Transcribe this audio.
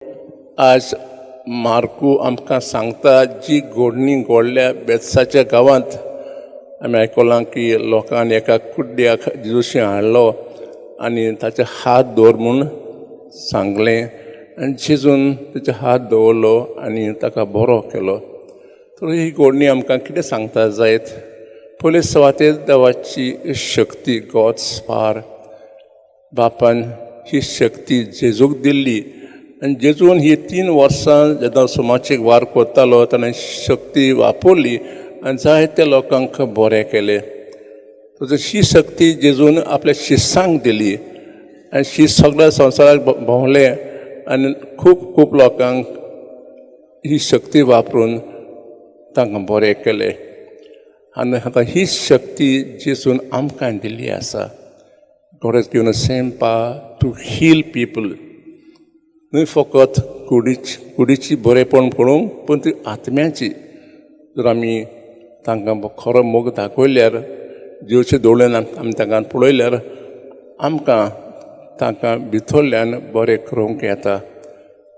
आज मार्कू आमकां सांगता जी घोडणी घोडल्या बेतसाच्या गांवांत आमी आयकलां की लोकांनी एका कुड्ड्याक जेजूशी हाडलो आनी ताचे हात दवर म्हूण सांगलें आनी जेजून ताचे हात दवरलो आनी ताका बरो केलो. तर ही घोडणी आमकां कितें सांगता जायत. पयले सुवातेर देवाची शक्ती गॉड्स पावर बापान ही शक्ती जेजूक दिल्ली आनी जेजून ही 3 वर्सां जेन्ना सुमाचेक वार करतालो तेन्ना शक्ती वापरली आनी जायत्या लोकांक बरें केलें. ही शक्ती जेजून आपल्या शिश्यांक दिली आनी शिश्य सगळ्या संवसाराक भोंवले आनी खूब खूब लोकांक ही शक्ती वापरून तांकां बरें केलें. आनी आतां ही शक्ती जेजून आमकां दिल्ली आसा. God has given us same power to heal people. न्हय फकत कुडीची बरेपण पळोवंक पूण ती आत्म्याची. जर आमी तांकां खरो मोग दाखयल्यार जेवचे दोळ्यान आमी तांकां पळयल्यार आमकां तांकां भितरल्यान बरें करूंक येता.